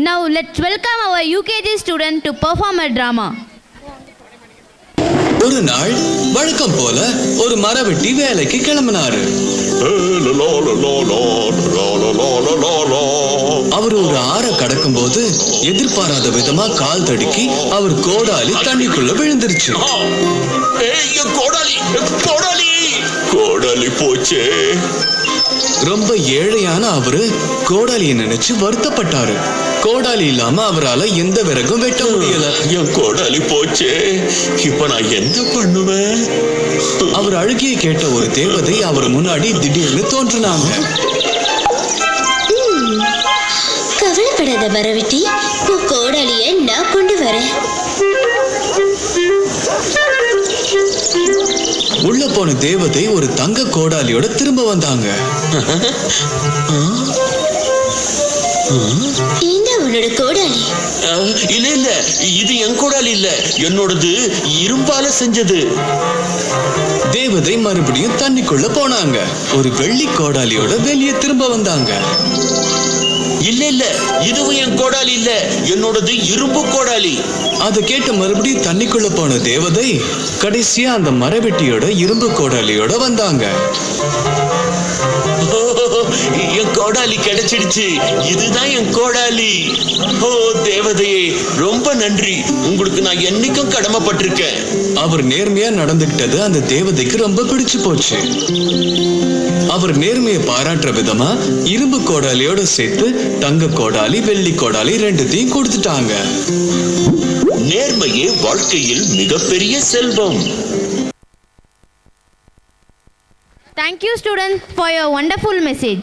Now let's welcome our UKG student to perform a drama. ஒரு நாள் வழக்கம் போல ஒரு மரவெட்டி வேலைக்கு கிளம்பினாரு. அவர் ஒரு ஆறை கடக்கும் போது எதிர்பாராத விதமா கால் தடுக்கி அவர் கோடாலி தண்ணிக்குள்ள விழுந்துருச்சு. கோடாலி போச்சே. ரொம்ப ஏழையான அவரு கோடாலியை நினைச்சு வருத்தப்பட்டாரு. கோடாலி இல்லாம அவரால் எந்த விறகும் வெட்ட முடியல. என் கோடாலி போச்சே, இப்ப நான் என்ன பண்ணுவேன்? அவர் அழுகிய கேட்ட ஒரு தேவதை அவர் முன்னாடி திடீர்னு தோன்றினாங்க. கவலைப்படாத மரவெட்டி, உன் கோடாலியை நான் கொண்டு வரேன். உள்ள போன தேவதை ஒரு தங்க கோடாலியோட திரும்ப வந்தாங்க. இந்த உன்னோட கோடாலி? இல்ல இல்ல, இது என் கோடாலி இல்ல, என்னோடது இரும்பால செஞ்சது. தேவதை மறுபடியும் தண்ணிக்குள்ள போனாங்க. ஒரு வெள்ளி கோடாலியோட வெளியே திரும்ப வந்தாங்க. இல்ல இல்ல, இதுவும் என் கோடாலி இல்ல, என்னோடது இரும்பு கோடாலி. அதை கேட்டு மறுபடியும் தண்ணிக்குள்ள போன தேவதை கடைசியா அந்த மரவெட்டியோட இரும்பு கோடாலியோட வந்தாங்க. என் கோடாலி கிடைச்சிடுச்சு, இதுதான் என் கோடாலி. ஓ தேவதையே, ரொம்ப நன்றி, உங்களுக்கு நான் என்னைக்கும் கடமைப்பட்டிருக்கேன். அவர் நேர்மையா நடந்துகிட்டது அந்த தேவதைக்கு ரொம்ப பிடிச்சு போச்சு. அவர் நேர்மையை பாராட்டுற விதமா இரும்பு கோடாலியோட சேர்த்து தங்க கோடாலி வெள்ளி கோடாலி ரெண்டுத்தையும் கொடுத்துட்டாங்க. நேர்மையே வாழ்க்கையில் மிகப்பெரிய செல்வம். Thank you students for your wonderful message.